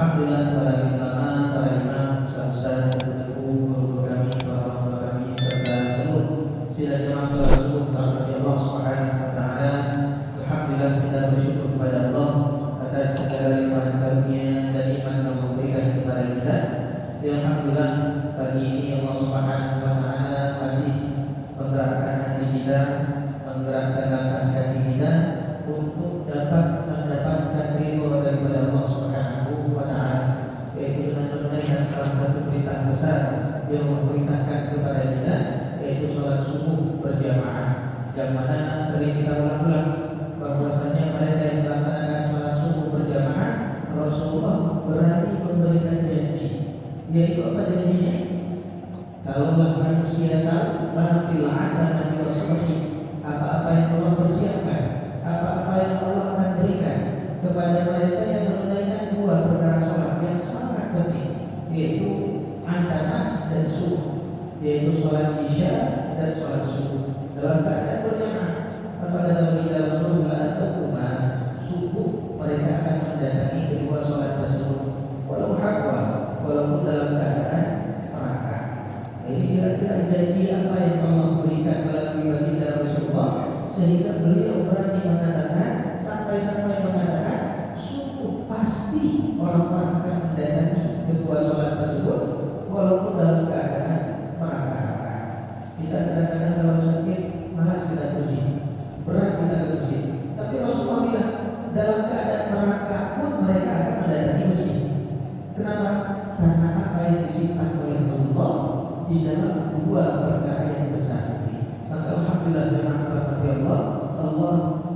Alhamdulillah para ulama, para imam, ustaz-ustaz, dan guru kami, para ulama kami, serta seluruh sidang jamaah salat subuh rahmati Allah Subhanahu wa taala. Alhamdulillah kita bersyukur kepada Allah atas segala limpahan karunia dan nikmat yang Allah berikan kepada kita. Alhamdulillah pagi ini Allah Subhanahu wa taala masih menggerakkan hati kita, menggerakkan langkah kaki kita untuk dapat mendapatkan ridho daripada Allah Subhanahu wa taala, yaitu dengan menunaikan salah satu perintah besar yang memerintahkan kepada kita, yaitu sholat subuh berjamaah. Yang mana sering kita ulang-ulang bahwasanya mereka yang melaksanakan sholat subuh berjamaah, Rasulullah berani memberikan janji, yaitu apa janjinya? Kalaulah manusia tahu mafil adama wa subhi, apa-apa yang Allah persiapkan, apa-apa yang Allah akan berikan kepada mereka yang menunaikan dua perkara sholat yang sangat penting, yaitu antara dan subuh, yaitu sholat isya dan sholat subuh dalam keadaan berjamaah. Apa kata kita Rasulullah atau umat subuh mereka akan mendatangi kedua sholat tersebut walau hakwa, walaupun dalam keadaan merangkak. Ini kira-kira janji apa yang Allah berikan melalui baginda Rasulullah sehingga beliau berani mengatakan, sampai-sampai mengatakan subuh pasti orang-orang akan mendatangi kedua sholat tersebut walaupun dalam keadaan merangkak. Kita kadang-kadang kalau sakit malas kita bersih, berat kita bersih, tapi Rasulullah bilang dalam keadaan merangkak pun mereka akan mendatangi masjid. Kenapa? Karena apa yang disimpan oleh Allah di dalam dua perkara yang besar ini. Maka alhamdulillah jemaah rahmati Allah, Allah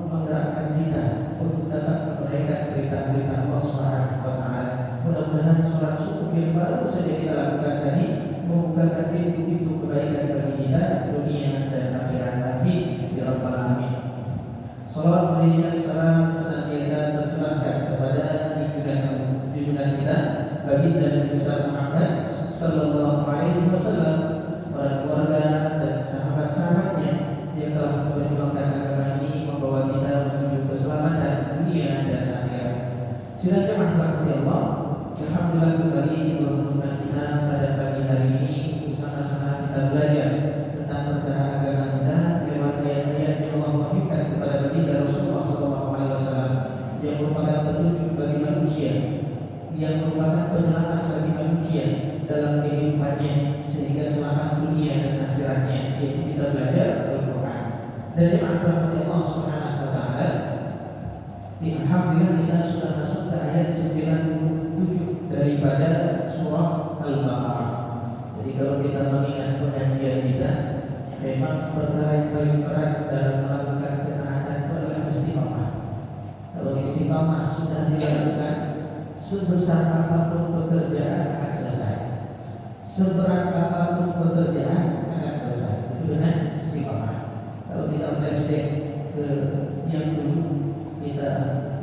menggerakkan kita untuk dapat menunaikan perintah-perintah Allah Subhanahu wa taala. Mudah-mudahan sholat subuh yang baru saja kita lakukan tadi membukakan pintu-pintu kebaikan bagi kita dunia dan akhirat. Amin ya rabbal alamin. Salawat dan salam senantiasa tercurahkan kepada junjungan kita baginda Nabi besar Muhammad sallallahu alaihi wasallam, para keluarga dan sahabat-sahabatnya yang telah memperjuangkan agama ini membawa kita menuju keselamatan dunia dan akhirat. Sidang jemaah rahmati Allah, alhamdulillah kembali Allah menemukan kita pada pagi hari ini untuk sama-sama kita belajar tentang perkara agama kita lewat ayat-ayat yang Allah wahyukan kepada baginda Rasulullah sallallahu alaihi wasallam yang merupakan petunjuk bagi manusia, yang merupakan penyelamat bagi manusia dalam kehidupannya sehingga selamat dunia dan akhiratnya, yaitu kita belajar Al-Quran. Dari rahmat Allah Subhanahu wa taala, alhamdulillah kita sudah masuk ke ayat 97 daripada surah Al-Baqarah. Jadi kalau kita mengingat pengajian kita, memang perkara yang paling berat dalam melakukan ketaatan itu adalah istiqamah. Kalau istiqamah sudah dilakukan, sebesar apapun pekerjaan akan selesai, seberat apapun pekerjaan akan selesai. Itu dengan istiqamah. Kalau kita flashback ke yang dulu, kita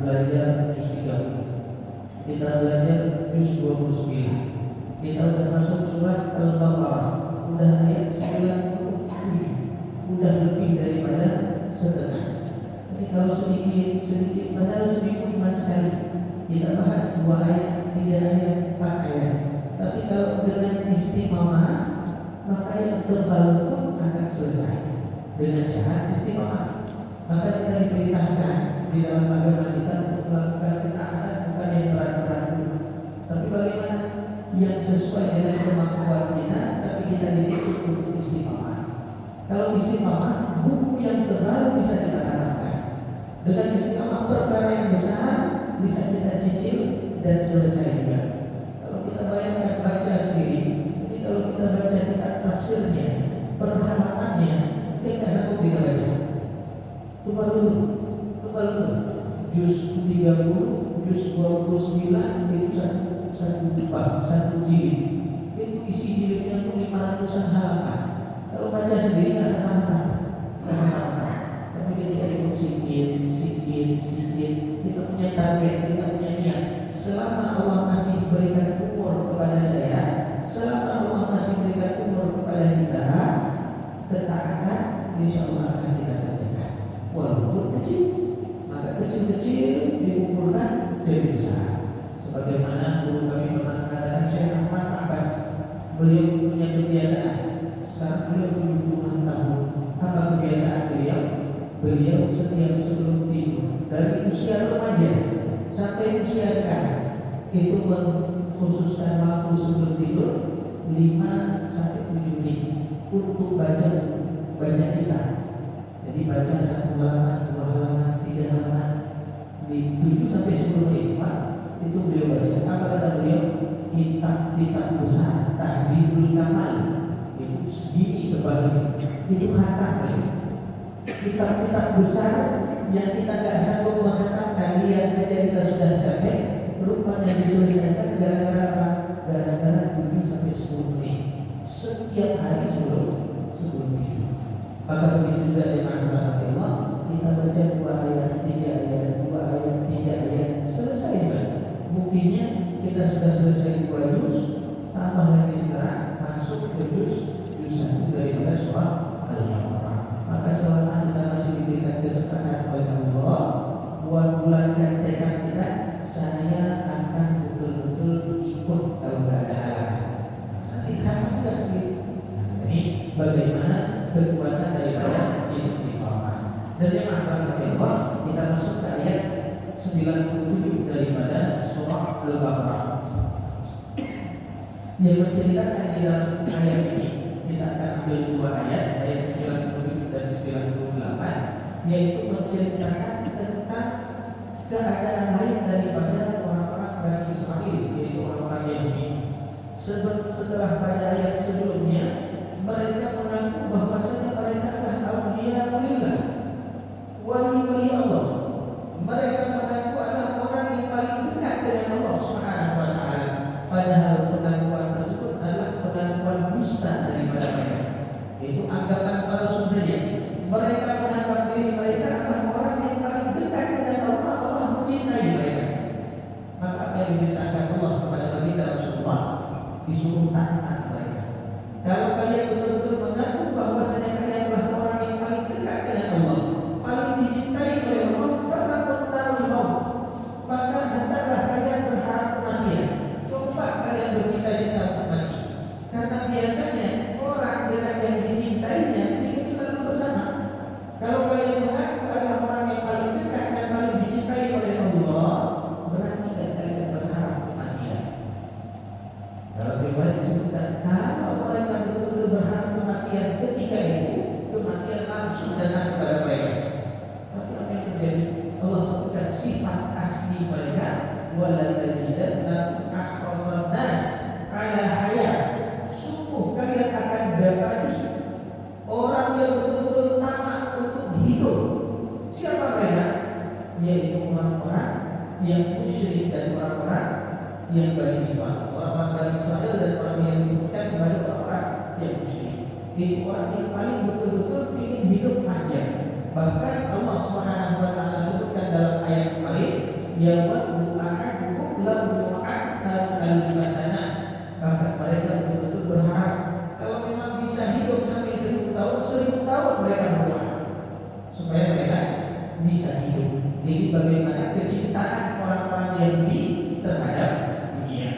belajar juz 30, kita belajar juz 29, kita sudah masuk surat Al-Baqarah, udah ayat 97, udah lebih daripada setengah. Jadi kalau sedikit, padahal seminggu cuma sekali kita bahas 2 ayat, 3 ayat, 4 ayat. Tapi kalau dengan istiqamah, maka yang tebal pun akan selesai dengan syarat istiqamah. Maka kita diperintahkan di dalam agama kita untuk melakukan ketaatan, bukan yang berat-berat dulu, tapi bagaimana yang sesuai dengan kemampuan kita, tapi kita dituntut untuk istiqamah. Kalau istiqamah, buku yang tebal bisa kita katakan. Dengan istiqamah, perkara yang besar bisa kita cicil dan selesai juga. Kalau kita bayangkan baca sendiri, jadi kalau kita baca kitab tafsirnya, perhalamannya, kita harus kita baca. Itu baru juz 30, juz 29 itu satu jilid. Itu isi jilidnya 500-an halaman. Kalau baca sendiri nggak tahan. Tapi ketika ikut sikit, kita punya target, kita punya niat. Selama Allah masih berikan umur kepada saya, selama Allah masih berikan umur kepada kita, ketaatan insya Allah akan kita kerjakan. Walaupun kecil, maka kecil-kecil dikumpulkan jadi besar. Sebagaimana guru Beliau punya kebiasaan. Sekarang beliau 70-an tahun. Apa kebiasaan beliau? Beliau setiap sebelum tidur dari usia remaja sampai usia sekarang itu mengkhususkan waktu sebelum tidur 5 sampai 7 menit untuk baca kitab. Jadi baca 1 halaman, 2 halaman, 3 halaman di 7 sampai 10 menit itu beliau baca. Apa kata beliau? Kitab besar, Tahdzibul Kamal itu segini tebalnya, itu khatam beliau. Kitab-kitab besar yang kita tidak sanggup menghatamkan, lihat saja kita sudah capek, rupanya diselesaikan gara-gara apa? Gara-gara 7 sampai 10 menit setiap hari sebelum tidur. Maka begitu juga dengan Allah, kita baca 2 ayat, 3 ayat, 2 ayat, 3 ayat, selesai kan? Buktinya kita sudah selesai 2 juz, tambah lagi sekarang masuk ke juz 1 daripada surah Al-Baqarah. Maka selama kita masih diberikan kesempatan oleh Allah, bulan-bulankan tekad kita, saya akan betul-betul ikut kalau tidak ada halangan. Nanti kan kita sendiri. Jadi bagaimana kekuatan daripada istiqamah. Dan yang akan Allah, kita masuk ke ayat 97 daripada surah Al-Baqarah yang menceritakan di dalam ayat ini. Kita akan ambil 2 ayat 97 dan 98, yaitu menceritakan tentang keadaan lain daripada orang-orang Bani Israel, yaitu orang-orang Yahudi. Setelah pada ayat sebelumnya mereka mengaku bahwasanya mereka adalah awliyaulillah, wali-wali Allah. Mereka mengaku adalah orang yang paling dekat dengan Allah Subhanahu wa taala. Padahal pengakuan tersebut adalah pengakuan dusta daripada mereka. Itu anggapan palsu saja. Mereka menganggap diri mereka adalah orang yang paling dekat dengan Allah. Allah mencintai mereka. Maka apa yang diceritakan Allah kepada baginda Rasulullah, disuruh taat mereka. Kalau kalian betul-betul mengaku bahwasanya kalian adalah orang yang paling dekat dengan Allah, paling dicintai oleh Allah, maka hendaklah kalian berharap kematian. Coba kalian bercita-cita untuk mati. Karena biasanya orang dengan yang dicintainya ingin selalu bersama. Kalau kalian mengaku adalah orang yang paling dekat dan paling dicintai oleh Allah, berani kalian berharap kematian. Dalam riwayat disebutkan, kalau mereka betul-betul berharap kematian ketika itu, kematian langsung datang kepada mereka. Tapi apa yang terjadi? Allah sebutkan sifat asli mereka, wala tajidanna ahrasan nas ala hayat. Sungguh kalian akan dapati orang yang betul-betul tamak untuk hidup. Siapa mereka? Yaitu orang-orang yang musyrik dan orang-orang yang Bani Israel. Orang-orang Bani Israel dan orang yang disebutkan sebagai orang-orang yang musyrik. Itu orang yang paling betul-betul ingin hidup panjang. Bahkan Allah Subhanahu wa taala sebutkan dalam ayat kemarin, ya wa'du ahadukum lahu yu'ammar al-hasanah. Bahkan mereka betul-betul berharap kalau memang bisa hidup sampai 1000 tahun, 1000 tahun mereka berdoa supaya mereka bisa hidup. Jadi bagaimana kecintaan orang-orang Yahudi terhadap dunia.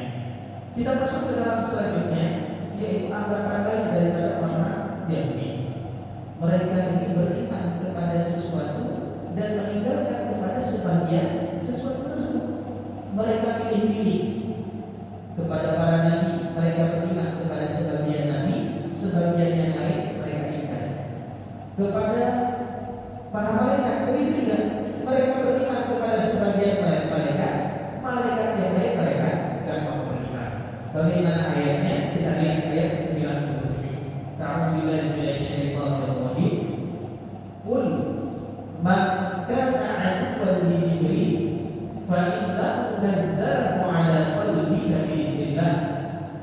Kita masuk ke dalam selanjutnya, yaitu anggapan lain daripada orang-orang Yahudi. Mereka ini beriman kepada sesuatu dan meninggalkan kepada sebagian sesuatu tersebut. Mereka pilih-pilih. Kepada para nabi mereka beriman kepada sebagian nabi, sebagian yang lain mereka ingkar. Kepada para malaikat begitu juga, mereka beriman kepada sebagian malaikat, malaikat yang lain mereka tidak mau beriman. Bagaimana ayatnya? Kita lihat ayat 97. Ta'awudzillahi minasyaitonir rajim. Qul man kana 'aduwwan li Jibril fa innahu nazzalahu 'ala qalbika bi'idznillah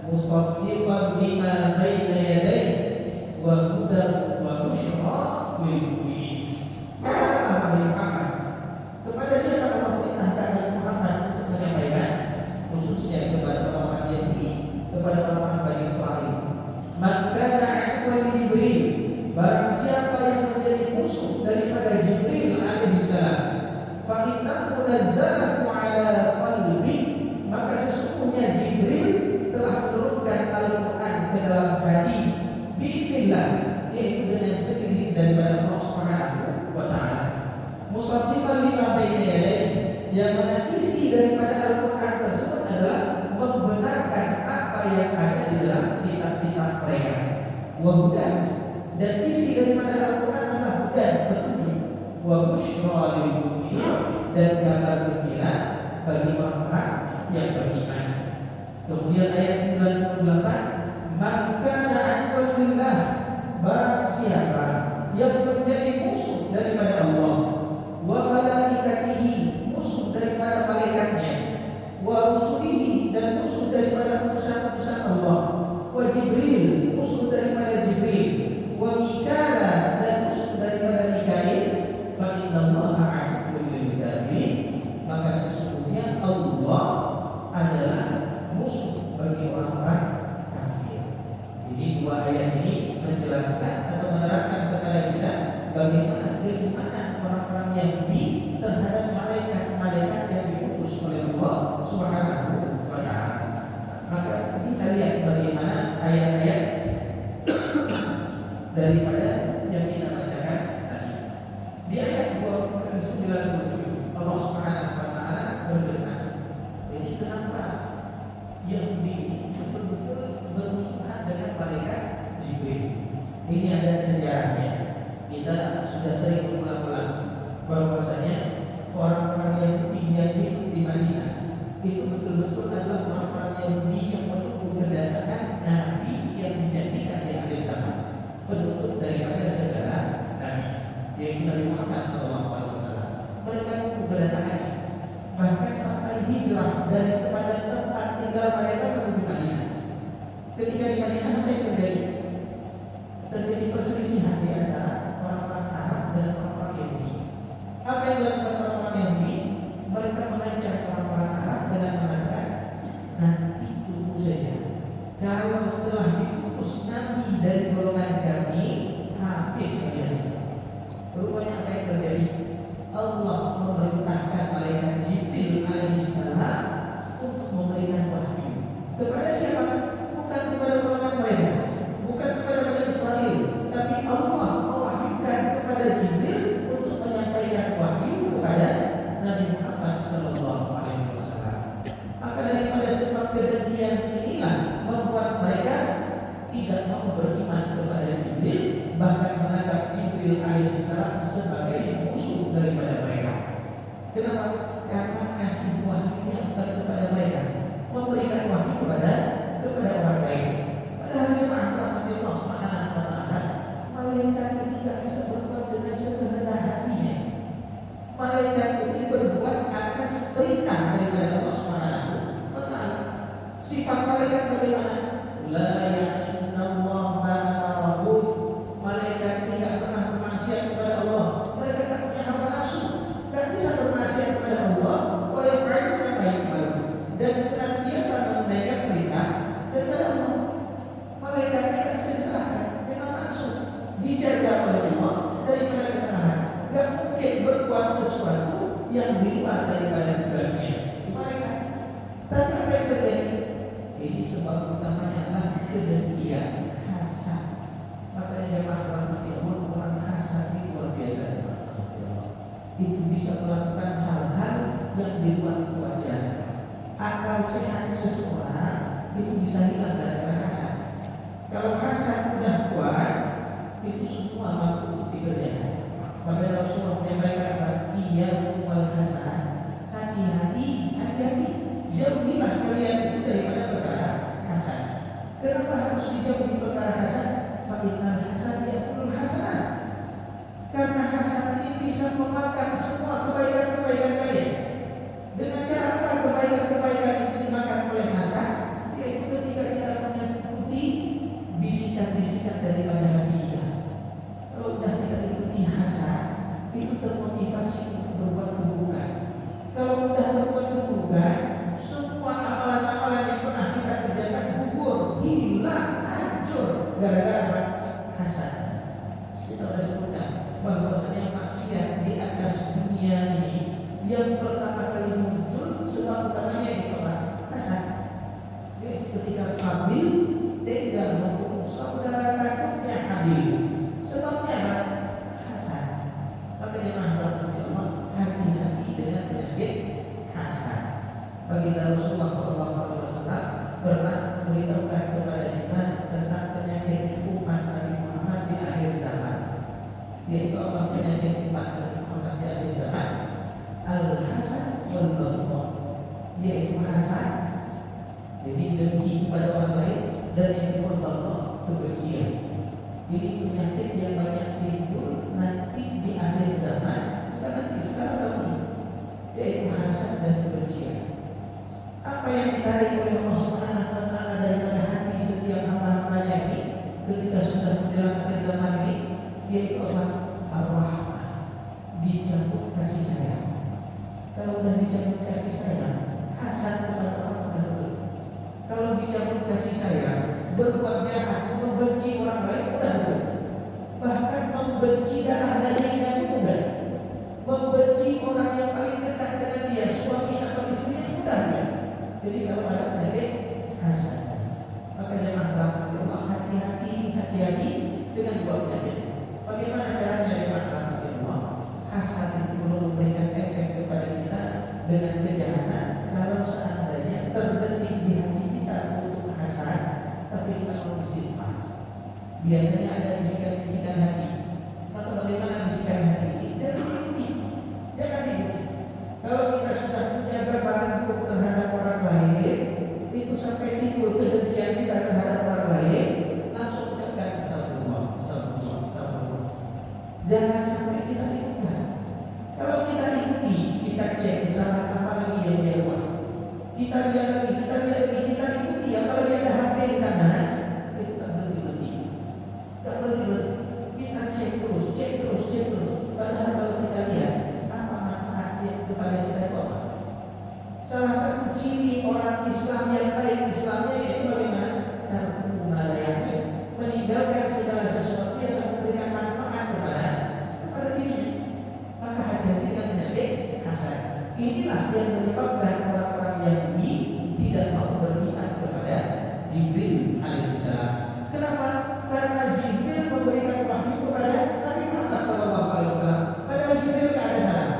musaddiqan lima baina yadayhi wa hudan wa busyra lil mu'minin. Kata Muhammad, kepada siapa Allah perintahkan Muhammad untuk menyampaikan, khususnya kepada orang-orang Yahudi, kepada orang-orang Bani Israel. Maka Jibril, barang siapa yang menjadi musuh daripada Jibril alaihissalam, fa innahu nazzalahu ala qalbi, maka sesungguhnya Jibril telah menurunkan Al-Quran ke dalam hati biiznillah, yaitu dengan seizin daripada Allah Subhanahu wa taala. Musaddiqan lima baina yadayhi, yang mana isi daripada Al-Qur'an tersebut adalah membenarkan apa yang ada di dalam kitab-kitab mereka. Wa hudan, dan isi daripada Al-Qur'an adalah hudan, petunjuk. Wa busyra lil mu'minin, dan kabar gembira bagi orang-orang yang beriman. Kemudian ayat 98, man kana aduwwan lillah, barang siapa yang menjadi musuh daripada Allah, wa malaikatihi, musuh daripada malaikatnya, wa rusulihi, dan musuh daripada utusan-utusan Allah, wa Jibril, musuh daripada Jibril, wa Mikala, dan musuh daripada Mikail, fa innallaha aduwwun lil kafirin, maka sesungguhnya Allah adalah musuh bagi orang-orang kafir. Jadi dua ayat ini menjelaskan atau menerangkan kepada kita bagaimana orang-orang Yahudi terhadap malaikat-malaikat yang diutus oleh Allah Subhanahu wa taala. Maka kita lihat bagaimana ayat-ayat daripada yang kita bacakan tadi. Di ayat 97 Allah Subhanahu wa taala berfirman, "Ini kenapa Yahudi betul-betul bermusuhan dengan malaikat Jibril?" Ini ada sejarahnya. Kita sudah sering berulang-ulang bahwasanya orang-orang Yahudi yang hidup di Madinah itu betul-betul adalah orang-orang Yahudi yang menunggu kedatangan Nabi yang dijanjikan di akhir zaman, penutup daripada segala nabi, yaitu Nabi Muhammad SAW. Mereka menunggu kedatangannya, bahkan sampai hijrah dari kepada tempat tinggal mereka menuju Madinah. Ketika di Madinah apa yang terjadi? Terjadi perselisihan di antara orang-orang Arab dan orang-orang Yahudi. Apa yang dilakukan orang-orang Yahudi? Mereka mengancam orang-orang Arab dengan mengatakan, nanti tunggu saja, kalau telah diutus Nabi dari golongan kami, habis kalian semua. Rupanya apa yang terjadi? Allah memerintahkan malaikat Jibril alaihissalam untuk memberikan wahyu kepada siapa? Bukan kepada golongan mereka, bukan kepada Bani Israel, tapi Allah mewahyukan kepada Jibril untuk menyampaikan wahyu kepada Nabi Muhammad SAW. Maka daripada sebab kedengkian inilah membuat mereka tidak mau beriman kepada Jibril, bahkan menganggap Jibril alaihissalam sebagai musuh daripada mereka. Kenapa? Karena kasih wahyunya bukan kepada mereka, memberikan wahyu kepada orang lain. Padahal jemaah rahmatullah Allah Subhanahu wa taala, malaikat itu tidak bisa berbuat dengan sekehendak hatinya. Malaikat ini berbuat atas perintah daripada Allah Subhanahu wa taala. Sifat malaikat bagaimana? La ya'sunallaha ma amarahu. Malaikat tidak pernah bermaksiat kepada Allah. Mereka tak punya hawa nafsu, tak bisa bermaksiat kepada Allah. Wa yaf'aluna ma yu'maru, dan senantiasa menunaikan perintah daripada Allah. Malaikat tidak bisa disalahkan, memang langsung dijaga oleh Allah daripada kesalahan. Tidak mungkin berbuat sesuatu yang di luar daripada tugasnya. Malaikat. Tapi apa yang terjadi? Ini sebab utamanya adalah kedengkian, hasad. Makanya jemaah rahmatullah, orang hasad itu luar biasa. Itu bisa melakukan hal-hal yang di luar kewajaran. Akal sehat seseorang itu bisa hilang dari hasad. Kalau hasad sudah kuat, itu semua mampu dikerjakan. Maka Rasulullah menyampaikan, iyyakum wal hasad, hati-hati, jauhilah kalian itu daripada perkara hasad. Kenapa harus dijauhi perkara hasad? Fa innal hasad yaqulul hasanat. Karena hasad ini bisa memakan semua kebaikan-kebaikan kalian. Dengan cara apa kebaikan-kebaikan itu dimakan oleh hasad? Yaitu ketika kita mengikuti bisikan-bisikan daripada hati kita. Kalau sudah kita ikuti hasad, itu termotivasi untuk berbuat keburukan. Kalau sudah berbuat keburukan, semua amalan-amalan yang pernah kita kerjakan gugur, hilang, hancur gara-gara hasad. Kita sudah sebutkan bahwasanya maksiat di atas dunia ini yang pertama kali muncul sebab utamanya itu apa? Hasad. dan yang kedua Allah kebencian. Ini penyakit yang banyak timbul nanti di akhir zaman, bukan nanti sekarang, yaitu hasad dan kebencian. Apa yang ditarik oleh Allah Subhanahu wa Ta'ala daripada hati setiap hamba-hambanya ini ketika sudah menjelang akhir zaman ini, yaitu apa? Ar-Rahmah, dicabut kasih sayang. Kalau sudah dicabut kasih sayang, hasad kepada orang lain. Kalau dicabut kasih sayang, berbuat jahat, membenci orang lain mudah. Bahkan membenci darah dagingnya mudah. Membenci orang yang paling dekat dengan dia, suami atau istri mudah. Jadi kalau ada penyakit hasad, maka jangan Allah hati-hati dengan dua penyakit. Bagaimana caranya dengan Allah? Hasad itu belum memberikan efek kepada kita dengan kejahatan. Kalau seandainya terbetik di hati kita untuk hasad, tapi kita mau istighfar. Biasanya ada bisikan-bisikan hati. Maka bagaimana bisikan hati ini? Jangan diikuti. Kalau kita sudah punya gambaran buruk terhadap orang lain, itu sampai timbul kedengkian kita terhadap orang lain, langsung ucapkan astagfirullah. Jangan sampai kita ikuti. Kalau kita ikuti, kita cek kesalahan apa lagi yang dia buat. Kita lihat lagi, kita ikuti. Apalagi ada HP di tangan, itu tak berhenti. Kita cek terus. Padahal kalau kita lihat apa manfaat yang kepada kita itu apa? Salah satu ciri orang Islam yang baik Islamnya yaitu bagaimana? Tarku malayani, meninggalkan segala sesuatu yang tak memberikan manfaat kepada dirinya. Maka hati-hati dengan penyakit hasad. Inilah yang menyebabkan orang-orang Yahudi tidak mau beriman kepada Jibril alaihissalam. Kenapa? Karena Jibril memberikan wahyu kepada Nabi Muhammad SAW. Padahal Jibril tak ada salah.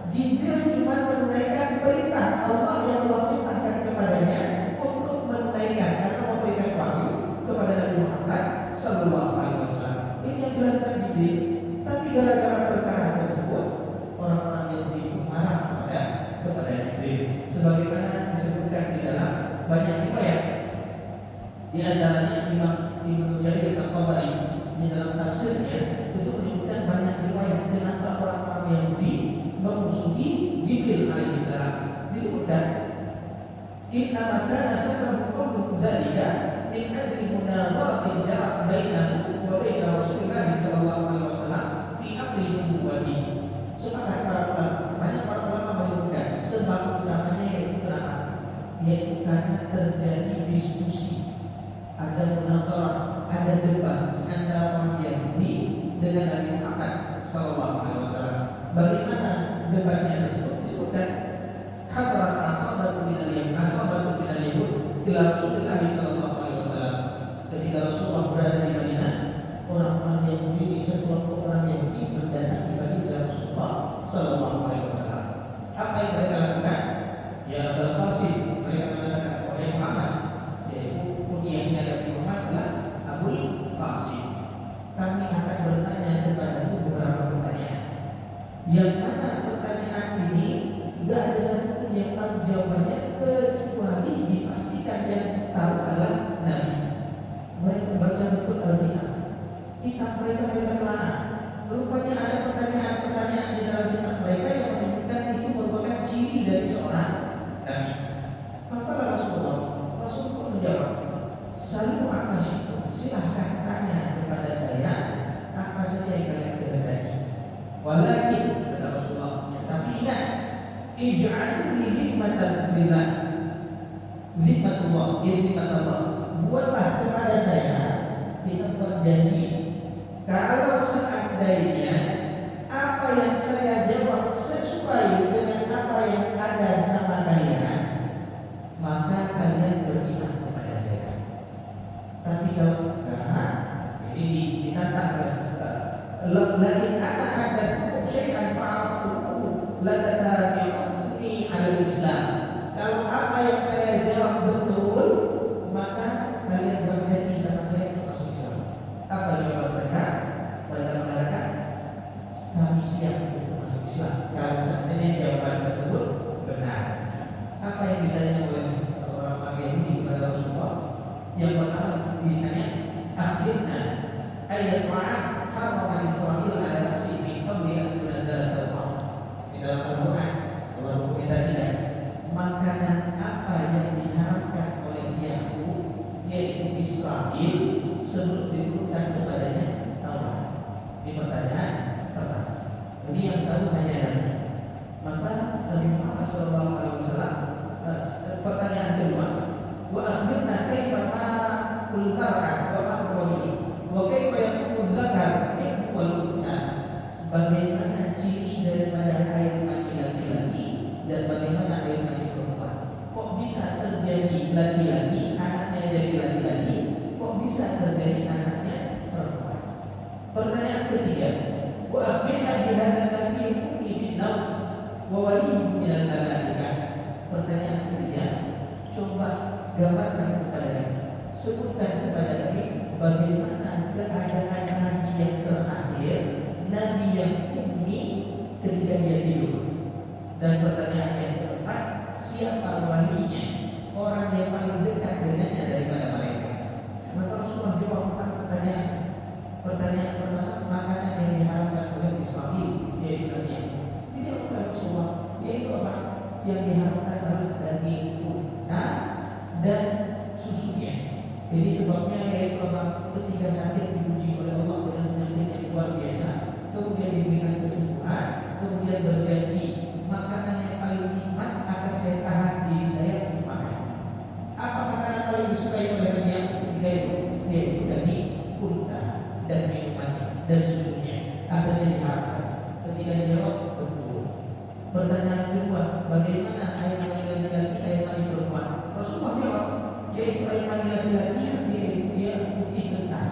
Jibril cuma menunaikan perintah Allah yang Allah perintahkan kepadanya untuk menunaikan atau memberikan wahyu kepada Nabi Muhammad SAW. Ini yang dilakukan Jibril. Tapi gara-gara perkara tersebut, orang-orang Yahudi marah kepada Jibril. Sebagaimana disebutkan di dalam banyak riwayat. Di antaranya Imam Jarir Al-Tabari di dalam tafsirnya itu menyebutkan banyak riwayat kenapa orang-orang Yahudi memusuhi Jibril alaihissalam. Disebutkan inna makana sababu qawlu dzalika min ajli munawaratin jarak bainahu wa baina Rasulillah sallallahu alaihi wasallam fi amri nubuwwatihi. Sepakat para ulama, banyak para ulama menyebutkan sebab utamanya yaitu kenapa? Yaitu karena terjadi diskusi, ada munazarah, ada debat antara orang Yahudi dengan Nabi Muhammad SAW. Bagaimana debatnya tersebut? Disebutkan hadrat ashabatu minal yahud ila Rasulullah SAW. Ketika Rasulullah berada di Madinah, orang-orang Yahudi, sekelompok orang Yahudi mendatangi Madinah Rasulullah SAW. Apa yang mereka lakukan? Ya Abul Qasim, mereka mengatakan, wahai Muhammad, yaitu kunyahnya Nabi Muhammad adalah Abul Qasim. Kami akan bertanya kepadamu beberapa pertanyaan. Yang mana pertanyaan ini tidak ada satu yang tahu jawabannya kecuali dipastikan yang tahu adalah Nabi. Mereka baca betul Al-Quran. Kitab mereka telah. Rupanya ada pertanyaan-pertanyaan di dalam kitab mereka yang menunjukkan itu merupakan ciri dari seorang Nabi. Apalah Rasulullah menjawab, selalu apa sih? Silahkan tanya kepada saya apa saja yang kalian kehendaki. Walakin kata Rasulullah, tapi ingat, ij'alni hikmatan lillah. Zikmatullah, buatlah kepada saya, kita buat janji. Kalau seandainya apa yang saya jawab sesuai dengan apa yang ada sama kalian, maka kalian beriman kepada saya. Tapi kalau ini ditantang lagi ada hukum syai'an fa'afuhu la tatabi'uni 'ala Islam. Kalau apa yang saya jawab betul, maka kalian berjanji sama saya untuk masuk Islam. Apa jawaban mereka? Mereka mengatakan kami siap untuk masuk Islam kalau seandainya jawaban tersebut benar. Apa yang ditanya oleh orang-orang Yahudi kepada Rasulullah? Yang pertama, ayat ma'am harrama Israil ala nafsi min qabli an tunazala Taurat. Di dalam Al-Quran Allah dokumentasikan makanan apa yang diharamkan oleh Yakub yaitu Israil sebelum diturunkan kepadanya Taurat. Ini pertanyaan pertama. Ini yang tahu hanya Nabi. Maka Nabi Muhammad SAW pertanyaan kedua, wa akhbirna kaifa ma kul tar'a wa ma rajul wa kaifa yakunu dzakar wal unsa. Bagaimana ciri daripada air mani laki-laki dan bagaimana air mani perempuan? Kok bisa terjadi laki-laki anaknya jadi laki-laki, kok bisa terjadi anaknya perempuan? Pertanyaan ketiga, wa akhbirna bi hadzal nabi fi naum wa waliyyu min al-malaikah. Pertanyaan ketiga, coba gambarkan kepada kami, sebutkan kepada kami bagaimana keadaan Nabi yang terakhir, Nabi yang ummi ketika dia tidur. Dan pertanyaan yang keempat, siapa walinya, orang yang paling dekat dengannya daripada mereka. Maka Rasulullah jawab empat pertanyaan. Pertanyaan pertama, makanan yang diharamkan oleh Israil yaitu Nabi. Tidak oleh Rasulullah, yaitu apa? Yang diharamkan adalah daging unta dan susunya. Jadi sebabnya yaitu apa? Ketika sakit diuji oleh Allah dengan penyakit yang luar biasa, kemudian diberikan kesembuhan, kemudian berjanji makanan yang paling nikmat akan saya tahan diri saya untuk makan. Apa makanan paling disukai oleh Nabi yang ketiga itu? Yaitu daging unta dan minumannya dan susunya. Akhirnya diharamkan. Ketika dijawab betul. Pertanyaan kedua, bagaimana air mani laki-laki, air mani perempuan? Rasulullah jawab, yaitu air mani laki-laki yaitu dia putih kental,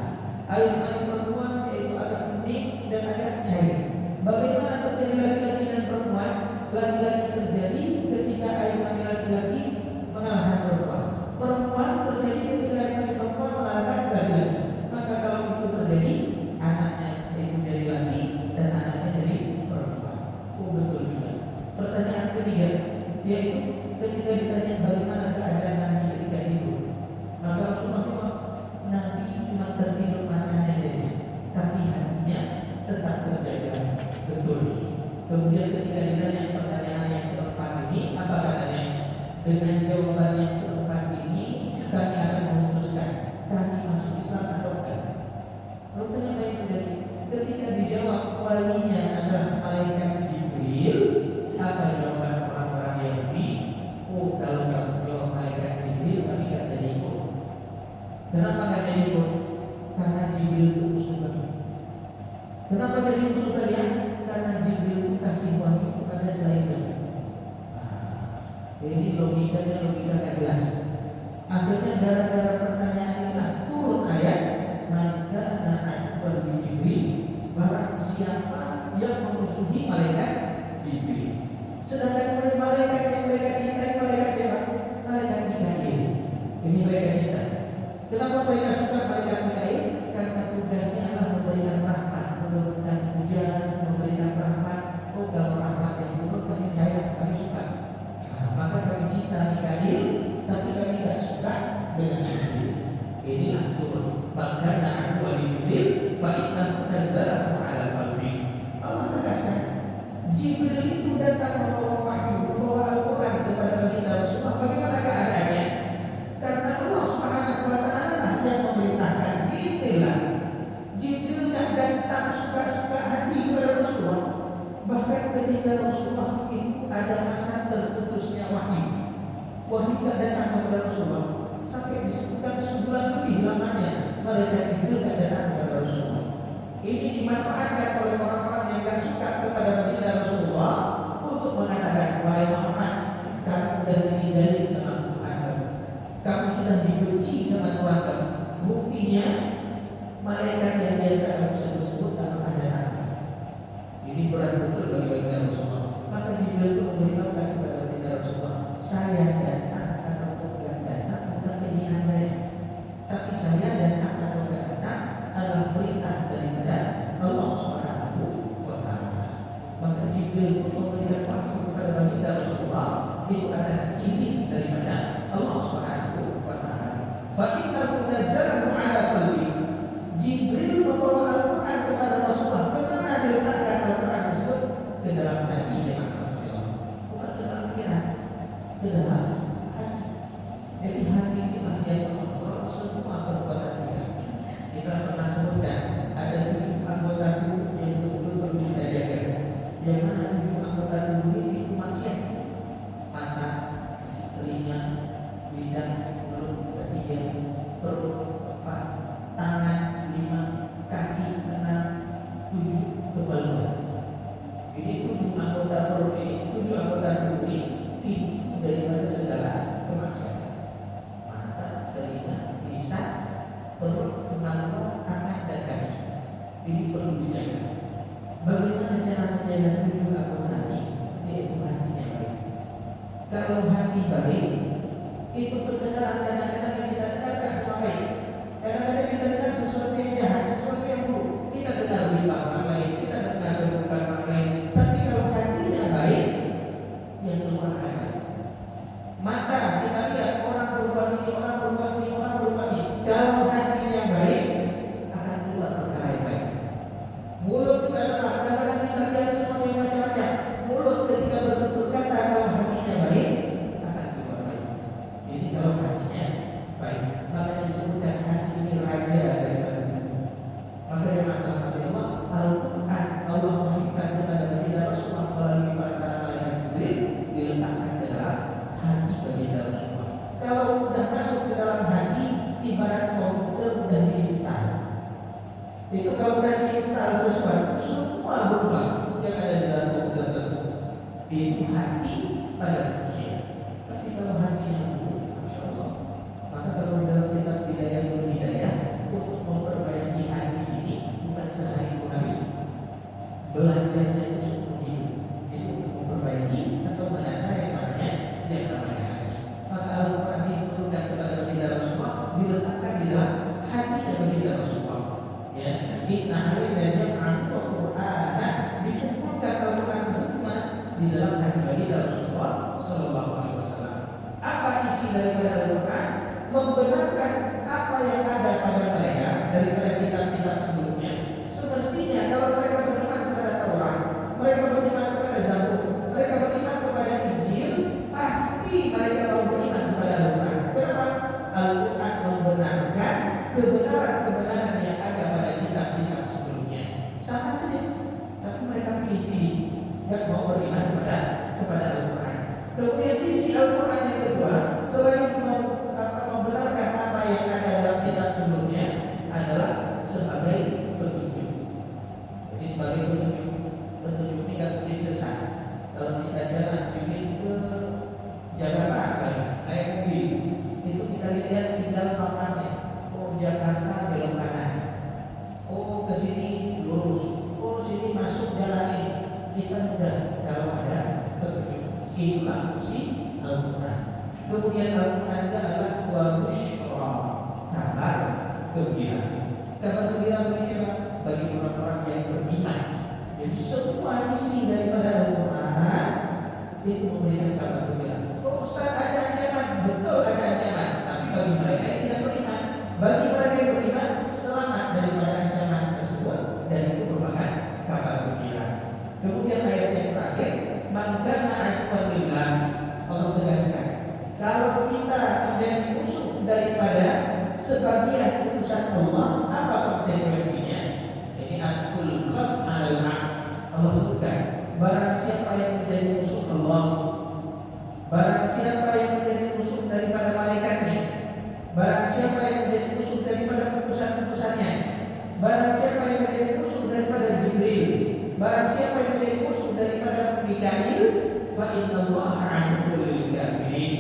air mani perempuan yaitu agak putih dan agak cair. Bagaimana terjadi laki-laki dan perempuan? Laki-laki terjadi ketika air mani laki-laki mengalahkan perempuan. Perempuan terjadi ketika air mani perempuan mengalahkan laki-laki. Maka kalau itu terjadi, anaknya itu jadi laki dan anaknya jadi perempuan. Oh betul juga. Pertanyaan ketiga, yaitu ketika ditanya bagaimana keadaan Nabi ketika tidur, maka Rasulullah jawab, Nabi cuma tertidur matanya saja, tapi hatinya tetap terjaga betul. Kemudian ketika ditanya pertanyaan yang keempat ini, apa katanya? Dengan jawaban yang keempat ini, kami akan memutuskan kami masuk Islam atau enggak. Rupanya apa yang terjadi? Ketika dijawab walinya adalah malaikat Jibril, apa jawaban orang-orang Yahudi? Oh, kalau kamu jawab malaikat Jibril, kami tidak jadi ikut. Kenapa tidak jadi ikut? Karena Jibril itu musuh kami. Kenapa jadi musuh kalian? Karena Jibril itu kasih wahyu kepada selain kami. Jadi logikanya logika tidak jelas. Akhirnya gara-gara pertanyaan inilah turun ayat, maka aduan di Jibril, barang siapa yang memusuhi malaikat Jibril. Sedangkan malaikat yang mereka cintai malaikat siapa? Malaikat Mikail. Ini mereka cinta. Kenapa mereka suka malaikat Mikail? Karena tugasnya adalah memberikan rahmat, memberikan hujan, memberikan rahmat. Oh, kalau rahmat yang turun kami sayang, kami suka. Maka kami cinta Mikail, tapi kami tidak suka dengan Jibril. Inilah turun. Maka aduan di Jibril, fa'innahu nazzalahu ala qalbi. Allah tegaskan, Jibril itu datang membawa wahyu, membawa Al-Quran kepada baginda Rasulullah. Bagaimana keadaannya? Karena Allah Subhanahu wa Ta'ala yang memerintahkan. Inilah Jibril tidak datang suka-suka hati kepada Rasulullah. Bahkan ketika Rasulullah itu ada masa terputusnya wahyu, wahyu tidak datang kepada Rasulullah sampai disebutkan sebulan lebih lamanya malaikat Jibril tidak datang kepada Rasulullah. Ini dimanfaatkan oleh orang-orang yang tidak suka kepada baginda Rasulullah untuk mengatakan, wahai Muhammad, kamu sudah ditinggali sama Tuhan kamu, kamu sudah dibenci sama Tuhan kamu. Buktinya malaikat yang biasa kamu sebut-sebut dalam ajaran. Ini berat betul bagi baginda Rasulullah. Maka Jibril itu memberitahukan kepada baginda Rasulullah, saya datang atau tidak datang bukan keinginan saya, tapi saya datang atau tidak datang adalah perintah daripada Allah Subhanahu wa Ta'ala. Maka Jibril itu memberikan wahyu kepada baginda Rasulullah itu atas izin daripada Allah Subhanahu wa Ta'ala. Fa innahu nazzalahu ala qalbi. Jibril membawa kalau hati baik itu kebenaran kadang-kadang yang kita dengarkan semua baik. Kadang-kadang kita dengar sesuatu yang jahat, sesuatu yang buruk, kita dengar berita orang lain, kita dengar berita orang lain. Tapi kalau hatinya baik, yang keluar ada. Mata kita lihat orang berbuat ini, orang berbuat ini, orang berbuat ini. Kalau hatinya baik, akan keluar perkara yang baik. Mulut juga sama. Kadang-kadang kita lihat sesuatu yang macam-macam. Mulut ketika bertutur kata, kalau hatinya baik, akan keluar baik. Jadi kalau hatinya baik, makanya disebutkan hati ini raja daripada tubuh. Maka yang dalam hati Allah, Al-Quran Allah wahyukan kepada baginda Rasulullah melalui para malaikat Jibril diletakkan ke dalam hati baginda Rasulullah. Kalau sudah masuk ke dalam hati, ibarat komputer sudah diinstal. Itu kalau sudah diinstal sesuatu, semua berubah yang ada di dalam komputer tersebut. Itu hati pada manusia. Tapi kalau hatinya buruk, Masya Allah, maka kalau dalam kitab Bidayatul Hidayah, untuk memperbaiki hati ini bukan sehari dua hari, belajarnya itu seumur hidup. Itu untuk memperbaiki atau menata yang namanya hati. Maka Al-Quran diturunkan kepada baginda Rasulullah, diletakkan di dalam hati dan baginda Rasulullah. Ya, inna alaina jam'ahu wa qur'anah, dikumpulkan Al-Quran semua di dalam hati baginda Rasulullah sallallahu alaihi wasallam. Apa isi daripada Al-Quran? Membenarkan apa yang ada pada mereka daripada kitab-kitab sebelumnya. Semestinya kalau mereka beriman kepada Taurat, mereka beriman kepada Zabur, mereka beriman kepada Injil, pasti mereka mau beriman kepada Al-Quran. Kenapa? Al-Quran membenarkan kebenaran-kebenaran yang ada pada kitab-kitab sebelumnya. Sama saja, tapi mereka pilih-pilih, tidak mau beriman kepada Al-Quran. Kemudian isi Al-Quran yang kedua, selain membenarkan apa yang ada dalam kitab sebelumnya, adalah sebagai petunjuk. Jadi sebagai petunjuk tidak mungkin sesat. Kalau kita jalan pilih ke Jakarta, naik mobil, itu kita lihat tinggal papannya. Oh, Jakarta belok kanan. Oh, ke sini lurus. Oh, sini masuk jalan ini. Kita mudah kalau ada petunjuk. Itulah fungsi Al-Quran. Kemudian Al-Quran adalah wa busyra, kabar gembira. Kabar gembira bagi siapa? Bagi orang-orang yang beriman. Jadi semua isi daripada Al-Quran itu memberikan kabar gembira. Oh, Ustaz, ada ancaman. Betul ada ancaman. Tapi bagi mereka yang tidak beriman, bagi mereka yang beriman, selamat daripada ancaman tersebut, dan itu merupakan kabar gembira. Kemudian ayat yang terakhir, man kana aduwwan lillah, Allah tegaskan, kalau kita menjadi musuh daripada sebagian utusan Allah, apa konsekuensinya? Ini akul khas al-am. Allah sebutkan, barang siapa yang menjadi musuh Allah, barang siapa yang menjadi musuh daripada malaikatnya, barang siapa yang menjadi musuh daripada utusan-utusannya, barang siapa yang menjadi musuh daripada Jibril, barang siapa yang menjadi musuh daripada Mikail, fa innallaha aduwwul lil kafirin,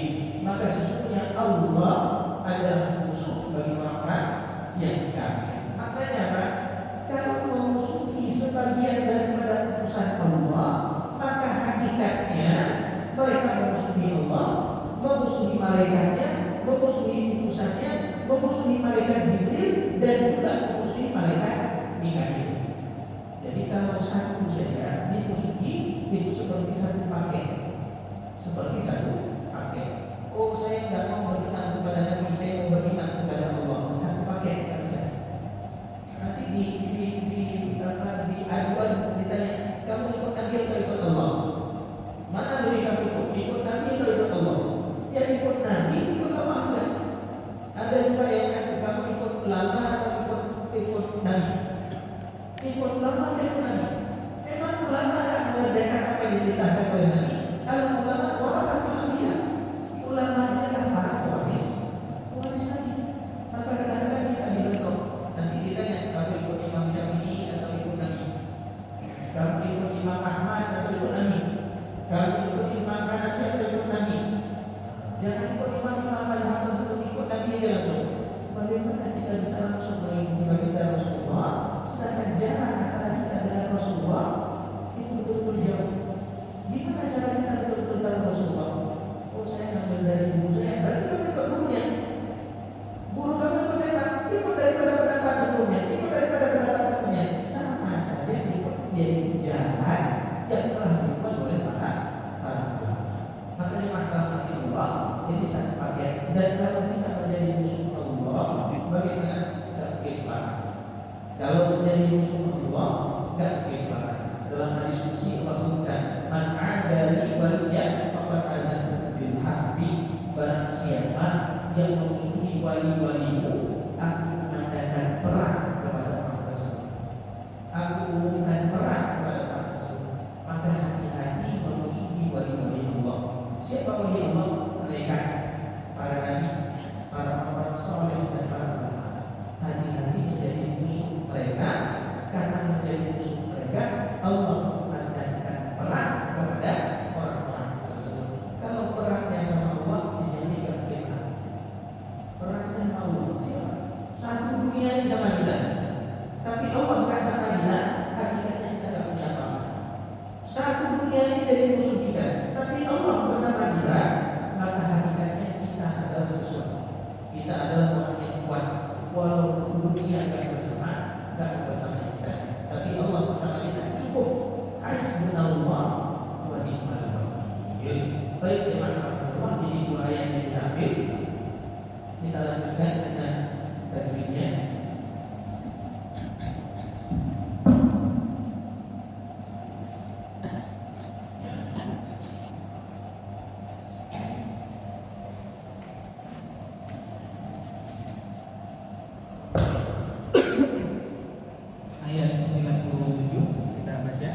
maka sesungguhnya Allah adalah musuh bagi orang-orang yang kafir. Maknanya apa? Kalau memusuhi sebagian daripada utusan Allah, maka hakikatnya mereka memusuhi Allah, memusuhi malaikatnya, memusuhi utusannya, memusuhi malaikat Jibril, dan juga memusuhi malaikat Mikail. Jadi kalau satu saja dimusuhi, itu seperti satu paket, seperti satu paket. Oh, saya tidak mau beriman kepada Nabi, saya mau beriman kepada Allah. Satu paket tidak bisa. Nanti di aduan ditanya, kamu ikut Nabi atau ikut Allah? Mana lebih kamu ikut Nabi atau ikut Allah? Ya ikut Nabi, ikut Allah juga. Ada juga yang kamu ikut ulama atau ikut Nabi. Ikut ulama dan ikut Nabi. Memang ulama tidak mengerjakan apa yang diperintahkan oleh Nabi. Kalau ulama warasatul anbiya, ulama adalah para pewaris Nabi. Maka kadang-kadang kita dibentuk. Nanti ditanya, kamu ikut Imam Syafi'i atau ikut Nabi? Kamu ikut Imam Ahmad atau ikut Nabi? Kamu ikut Imam Hanafi atau ikut Nabi? Jangan ikut imam-imam mazhab tersebut, ikut Nabi aja langsung. Bagaimana kita bisa langsung mengikuti baginda Rasulullah, sedangkan jarak antara kita dengan Rasulullah itu betul-betul jauh. Gimana cara kita betul-betul tahu Rasulullah? Oh, menjadi musuh Allah enggak kesalahan. Dalam hadis qudsi Allah sebutkan, "Man 'adali waliyan faqad adzantu bil harbi." Barang siapa yang memusuhi wali-walimu, aku mengadakan perang kepada orang tersebut. Aku umumkan perang kepada orang tersebut. Maka hati-hati memusuhi wali-wali Allah. Siapa wali Allah? Mereka para nabi, para orang saleh dan para ulama. Hati-hati menjadi musuh mereka, karena menjadi musuh mereka Allah mengadakan perang kepada orang-orang tersebut. Kalau perangnya sama Allah dijadikan fitnah. Perangnya Allah siapa? Satu dunia ini sama kita. Tapi Allah bukan sama kita, hakikatnya kita tidak punya apa-apa. Satu dunia ini jadi musuh kita, tapi Allah bersama kita, maka hakikatnya kita adalah sesuatu. Kita adalah orang yang kuat, walaupun dunia tidak bersama kita, tapi Allah bersama kita cukup. Hasbunallah wa ni'mal wakil. Baik teman-teman, Allah jadi dua ayat yang kita ambil. Kita lanjutkan dengan tajwidnya. Ayat 97 kita baca.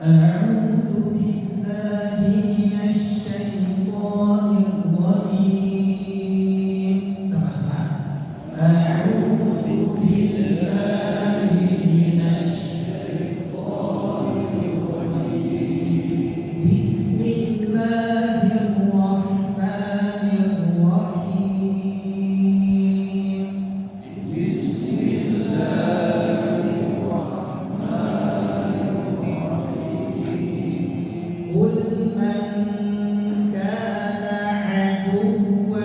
A'udzu billahi minasy syaithanir rajim. Sama-sama. A'udzu billahi minasy syaithanir rajim. Bismillahirrahmanirrahim. قل من كان عدوا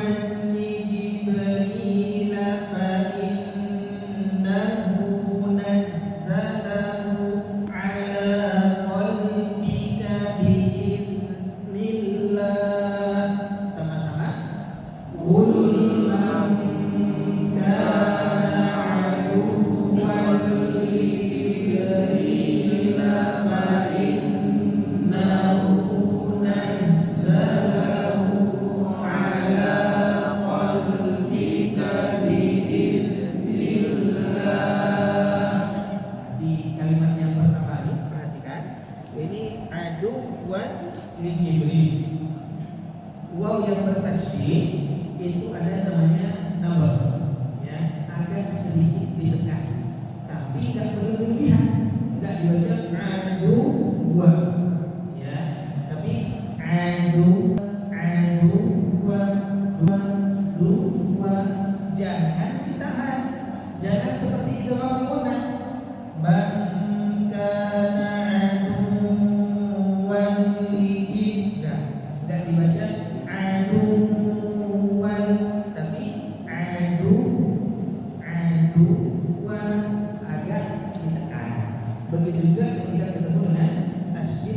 لجبريل فإنه نزله على قلبك بإذن الله. Sama-sama. قل من كان عدوا لجبريل Waw yang bertasydid itu ada namanya number, ya, agak sedikit ditekan, tapi tidak perlu berlebihan, tidak dibaca adu wa, ya, tapi adu wa dua, jangan ditahan, jangan seperti itu lakukan. Bangkana adu walijibda, tidak dibaca aduwan, tapi aduwan agak ditekan. Begitu juga ketika ketemu dengan tasydid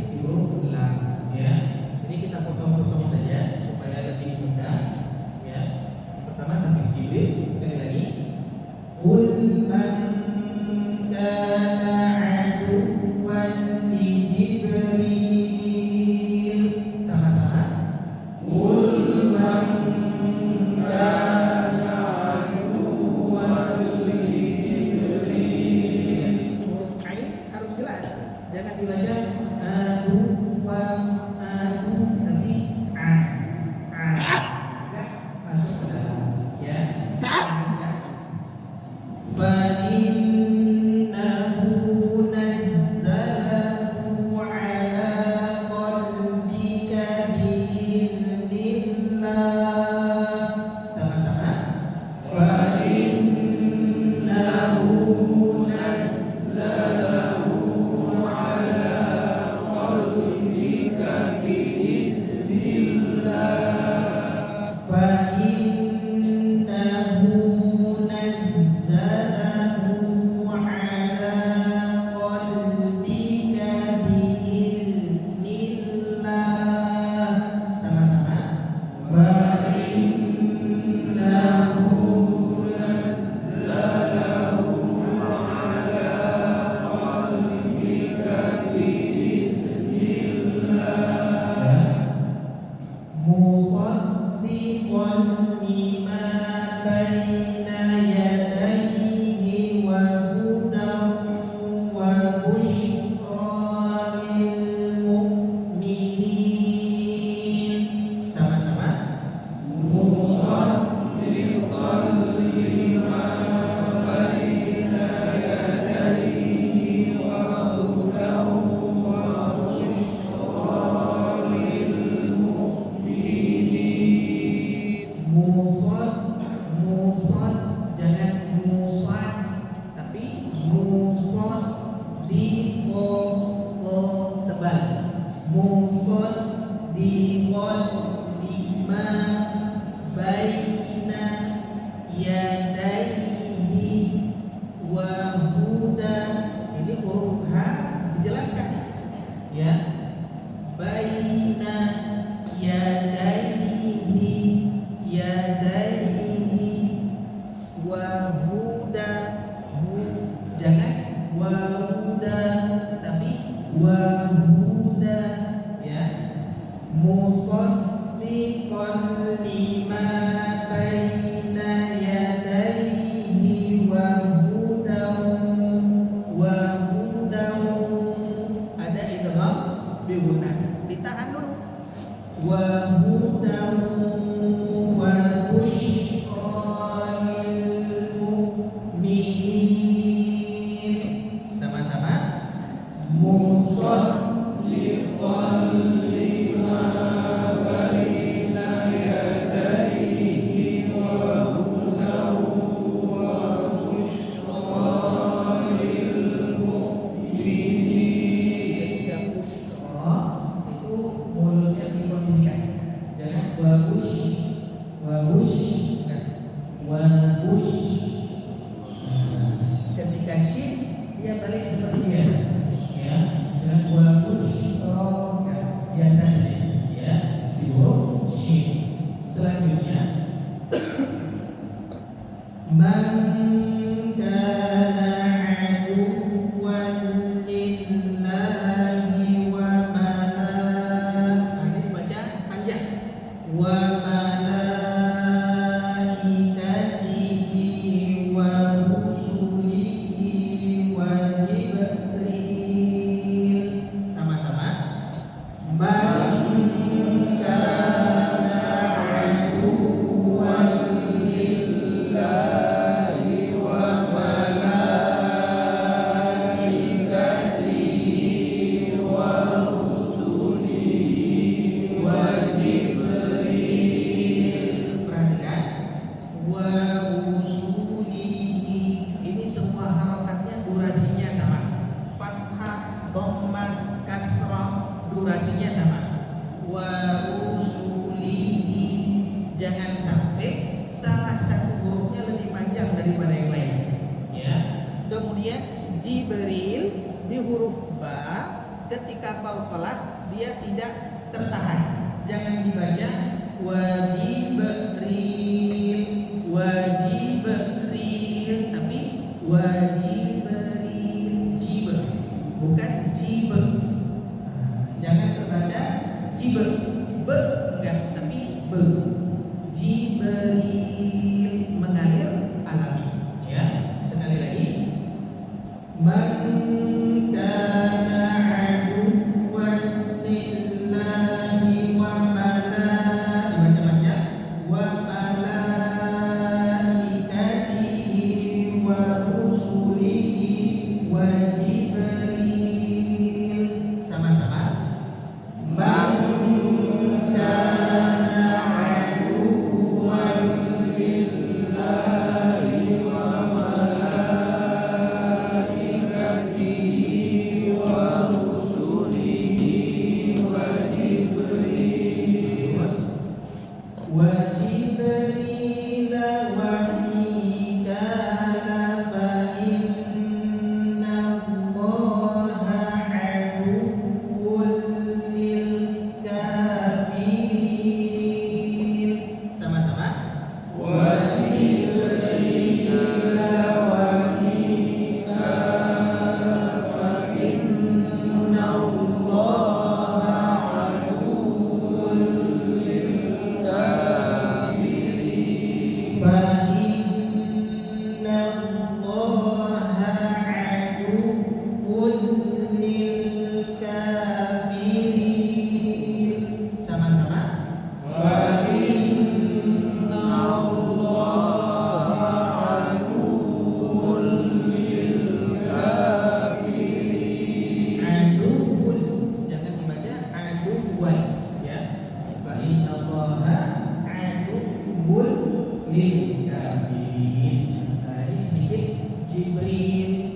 aduwwun lil kafirin. Nah, ini sedikit Jibril,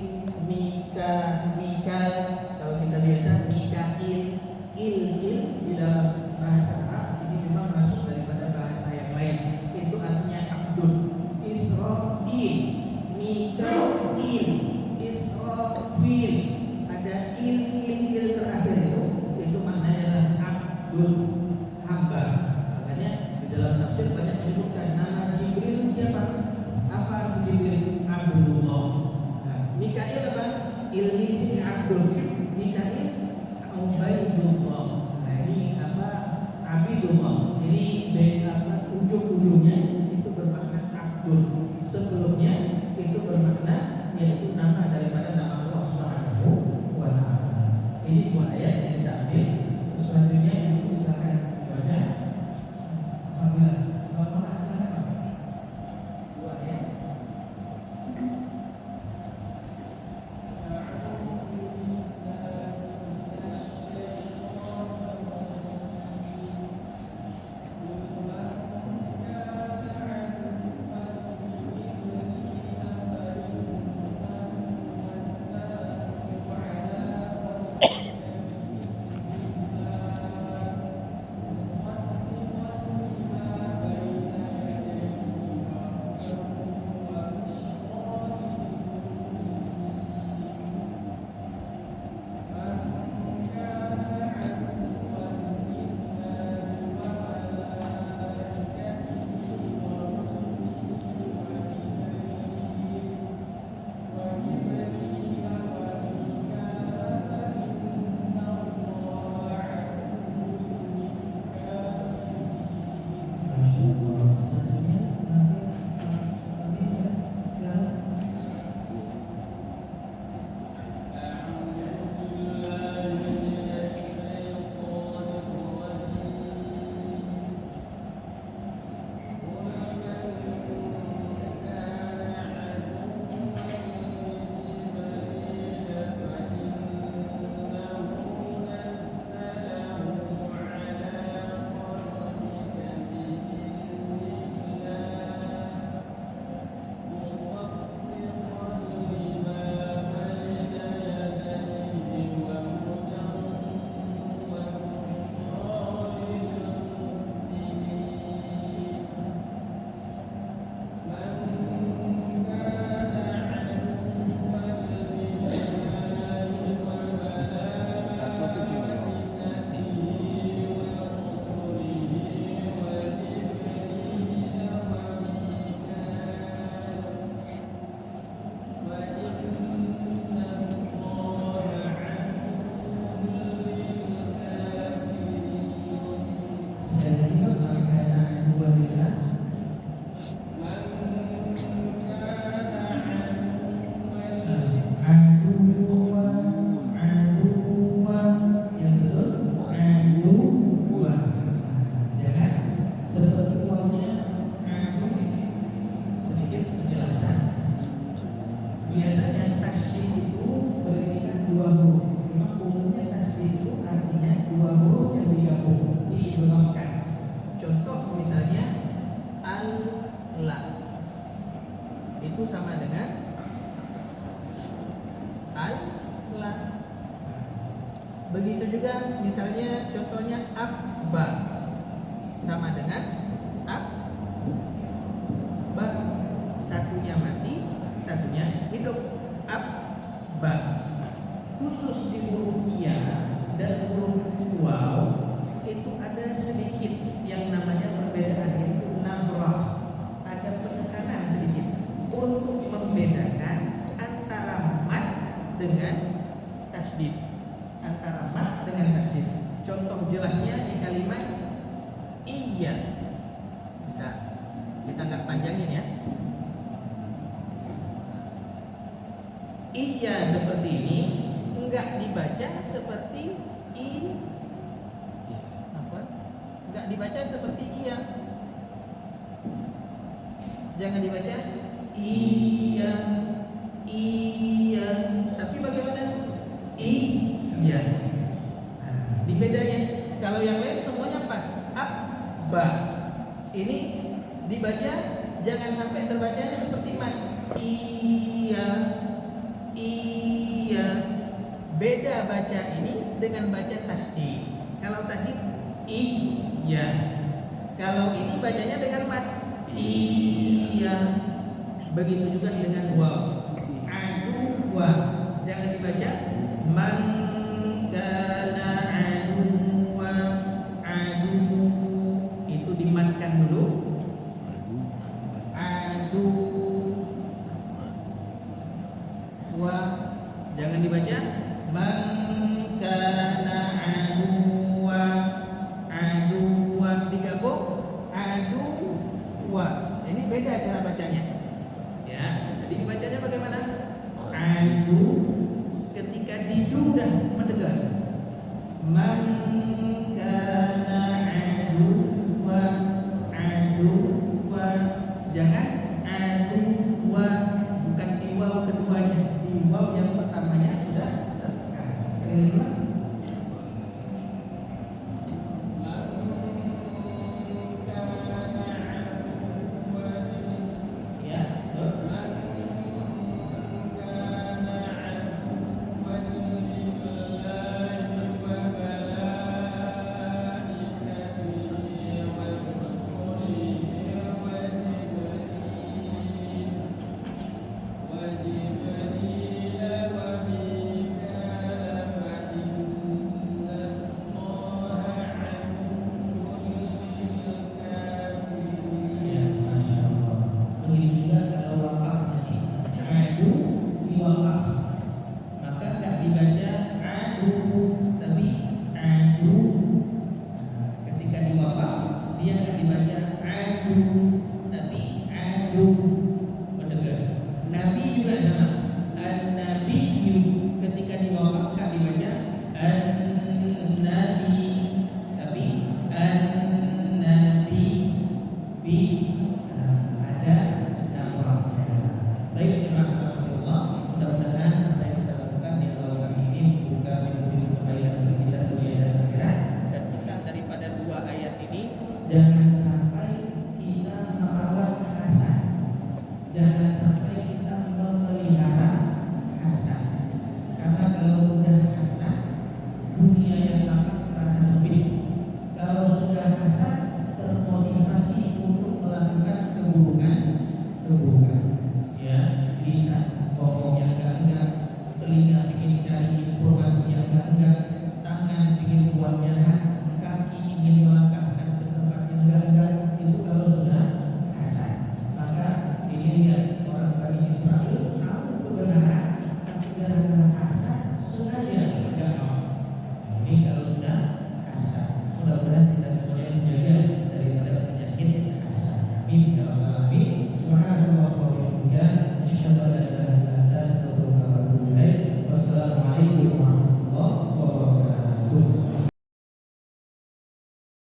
Mikal. Kalau kita biasa Mikail, il di dalam bahasa Arab ini memang masuk daripada bahasa yang lain. Itu artinya abdul. Israil, Mikail, Israfil. Ada il terakhir itu maknanya adalah abdul, hamba. Makanya di dalam tafsir banyak menyebutkan nama Jibril siapa? Apa arti Jibril? Abdullah. Nah, Mikail apa? Il di sini abdul. Mikail Ubaidullah. Nah, ini apa? Abidullah. Ini ujung-ujungnya itu bermakna abdul. Sebelumnya itu bermakna yaitu nama daripada nama Allah Subhanahu wa taala. Ini dua ayat yang kita ambil. Selanjutnya itu silakan baca. Apabila Bapak silakan. Dua ayat. Begitu juga misalnya contohnya abba sama dengan abba, satunya mati, satunya hidup. Abba khusus di huruf ya dan huruf waw itu ada sedikit yang namanya perbedaan, yaitu nabrah, ada penekanan sedikit untuk membedakan antara mat dengan tasdid, antara mat dengan tasdid. Contoh jelasnya di kalimat iya, bisa kita nggak panjangin ya. Iya seperti ini enggak dibaca seperti enggak dibaca seperti iya. Jangan dibaca iya, tapi bagaimana? Iya. Nah, di bedanya, kalau yang lain semuanya pas. Abba ini dibaca jangan sampai terbacanya seperti mat. Iya, iya. Beda baca ini dengan baca tasdid. Kalau tasdid iya. Kalau ini bacanya dengan mat. Iya. Begitu juga dengan waw. Aduwa. Jangan dibaca man kana aduwa. Adu itu dimatkan dulu. Adu wa jangan dibaca man kana aduwa. Aduwa digabung aduwa. Ini beda cara bacanya. Ya, jadi dibacanya bagaimana? Adu ketika didu dan mendengar. Man kana aduwa. Aduwa jangan aduwa, bukan di waw keduanya, di waw yang pertamanya sudah tertekan. Sekali lagi. Ya, Nabi